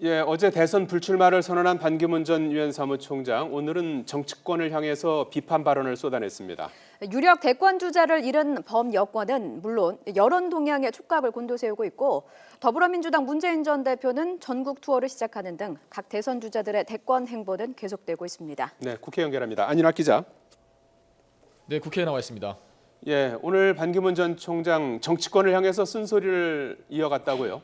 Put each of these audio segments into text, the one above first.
예, 어제 대선 불출마를 선언한 반기문 전 유엔 사무총장, 오늘은 정치권을 향해서 비판 발언을 쏟아냈습니다. 유력 대권 주자를 잃은 범여권은 물론 여론 동향에 촉각을 곤두세우고 있고 더불어민주당 문재인 전 대표는 전국 투어를 시작하는 등 각 대선 주자들의 대권 행보는 계속되고 있습니다. 네, 국회 연결합니다. 안윤학 기자. 네, 국회에 나와 있습니다. 예, 오늘 반기문 전 총장 정치권을 향해서 쓴소리를 이어갔다고요?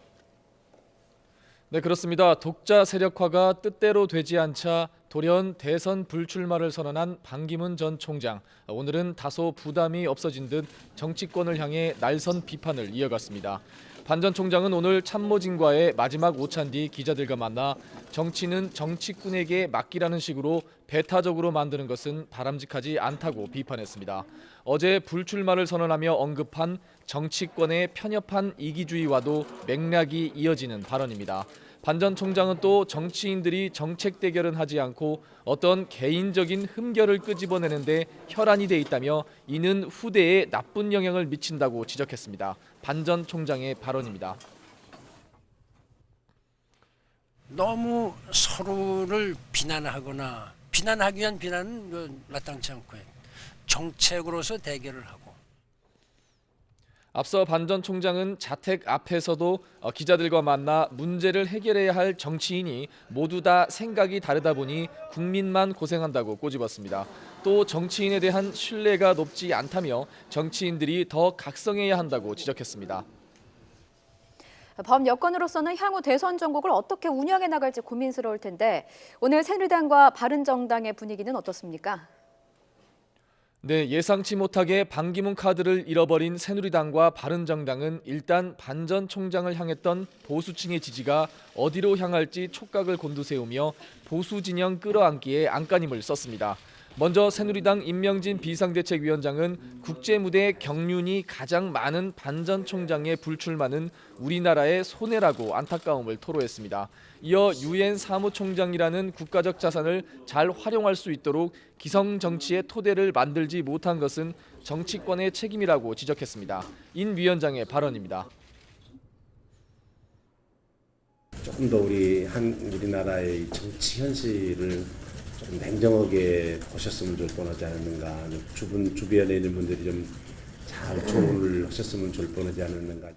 네, 그렇습니다. 독자 세력화가 뜻대로 되지 않자 돌연 대선 불출마를 선언한 반기문 전 총장. 오늘은 다소 부담이 없어진 듯 정치권을 향해 날선 비판을 이어갔습니다. 반 전 총장은 오늘 참모진과의 마지막 오찬 뒤 기자들과 만나 정치는 정치꾼에게 맡기라는 식으로 배타적으로 만드는 것은 바람직하지 않다고 비판했습니다. 어제 불출마를 선언하며 언급한 정치권의 편협한 이기주의와도 맥락이 이어지는 발언입니다. 반 전 총장은 또 정치인들이 정책 대결은 하지 않고 어떤 개인적인 흠결을 끄집어내는데 혈안이 돼 있다며 이는 후대에 나쁜 영향을 미친다고 지적했습니다. 반 전 총장의 발언입니다. 너무 서로를 비난하거나 비난하기 위한 비난은 마땅치 않고요. 정책으로서 대결을 하고. 앞서 반 전 총장은 자택 앞에서도 기자들과 만나 문제를 해결해야 할 정치인이 모두 다 생각이 다르다 보니 국민만 고생한다고 꼬집었습니다. 또 정치인에 대한 신뢰가 높지 않다며 정치인들이 더 각성해야 한다고 지적했습니다. 범여권으로서는 향후 대선 전국을 어떻게 운영해 나갈지 고민스러울 텐데 오늘 새누리당과 바른정당의 분위기는 어떻습니까? 네, 예상치 못하게 반기문 카드를 잃어버린 새누리당과 바른정당은 일단 반 전 총장을 향했던 보수층의 지지가 어디로 향할지 촉각을 곤두세우며 보수 진영 끌어안기에 안간힘을 썼습니다. 먼저 새누리당 임명진 비상대책위원장은 국제무대 경륜이 가장 많은 반 전 총장의 불출마는 우리나라의 손해라고 안타까움을 토로했습니다. 이어 유엔 사무총장이라는 국가적 자산을 잘 활용할 수 있도록 기성 정치의 토대를 만들지 못한 것은 정치권의 책임이라고 지적했습니다. 인 위원장의 발언입니다. 조금 더 우리나라의 정치 현실을 좀 냉정하게 보셨으면 좋을 뻔하지 않았는가. 주변에 있는 분들이 좀 잘 조언을 하셨으면 좋을 뻔하지 않았는가.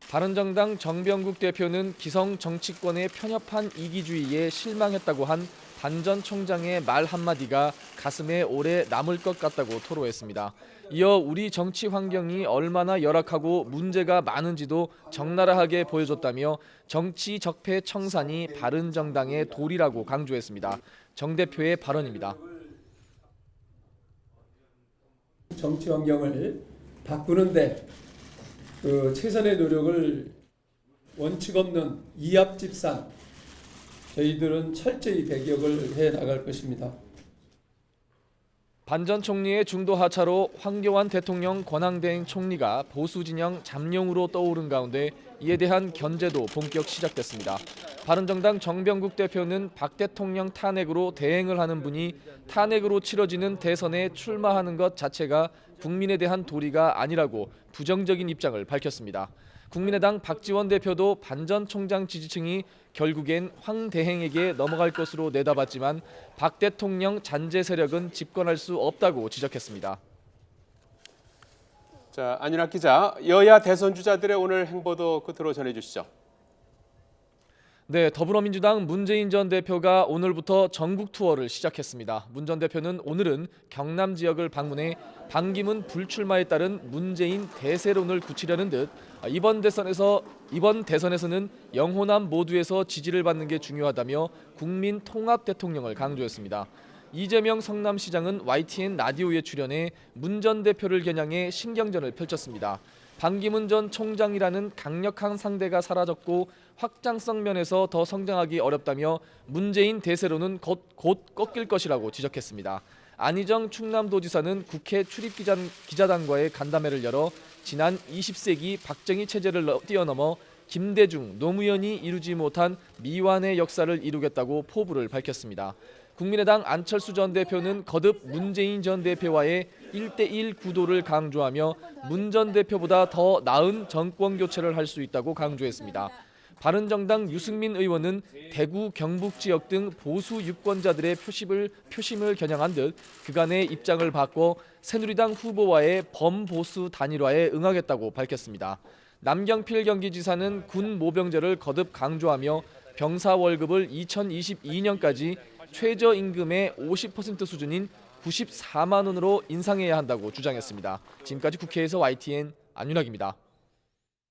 바른정당 정병국 대표는 기성 정치권의 편협한 이기주의에 실망했다고 한 반 전 총장의 말 한마디가 가슴에 오래 남을 것 같다고 토로했습니다. 이어 우리 정치 환경이 얼마나 열악하고 문제가 많은지도 적나라하게 보여줬다며 정치 적폐 청산이 바른정당의 도리라고 강조했습니다. 정 대표의 발언입니다. 정치 환경을 바꾸는데 최선의 노력을 원칙 없는 이합집산 저희들은 철저히 배격을 해 나갈 것입니다. 반 전 총리의 중도 하차로 황교안 대통령 권한대행 총리가 보수 진영 잠룡으로 떠오른 가운데 이에 대한 견제도 본격 시작됐습니다. 바른정당 정병국 대표는 박 대통령 탄핵으로 대행을 하는 분이 탄핵으로 치러지는 대선에 출마하는 것 자체가 국민에 대한 도리가 아니라고 부정적인 입장을 밝혔습니다. 국민의당 박지원 대표도 반 전 총장 지지층이 결국엔 황 대행에게 넘어갈 것으로 내다봤지만 박 대통령 잔재 세력은 집권할 수 없다고 지적했습니다. 자, 안윤학 기자, 여야 대선 주자들의 오늘 행보도 끝으로 전해주시죠. 네, 더불어민주당 문재인 전 대표가 오늘부터 전국 투어를 시작했습니다. 문 전 대표는 오늘은 경남 지역을 방문해 반기문 불출마에 따른 문재인 대세론을 굳히려는 듯 이번 대선에서는 영호남 모두에서 지지를 받는 게 중요하다며 국민 통합 대통령을 강조했습니다. 이재명 성남시장은 YTN 라디오에 출연해 문 전 대표를 겨냥해 신경전을 펼쳤습니다. 반기문 전 총장이라는 강력한 상대가 사라졌고 확장성 면에서 더 성장하기 어렵다며 문재인 대세로는 곧 꺾일 것이라고 지적했습니다. 안희정 충남도지사는 국회 출입기자단과의 간담회를 열어 지난 20세기 박정희 체제를 뛰어넘어 김대중, 노무현이 이루지 못한 미완의 역사를 이루겠다고 포부를 밝혔습니다. 국민의당 안철수 전 대표는 거듭 문재인 전 대표와의 1대1 구도를 강조하며 문 전 대표보다 더 나은 정권 교체를 할 수 있다고 강조했습니다. 바른정당 유승민 의원은 대구, 경북 지역 등 보수 유권자들의 표심을 겨냥한 듯 그간의 입장을 바꿔 새누리당 후보와의 범보수 단일화에 응하겠다고 밝혔습니다. 남경필 경기지사는 군 모병제를 거듭 강조하며 병사 월급을 2022년까지 최저임금의 50% 수준인 94만 원으로 인상해야 한다고 주장했습니다. 지금까지 국회에서 YTN 안윤학입니다.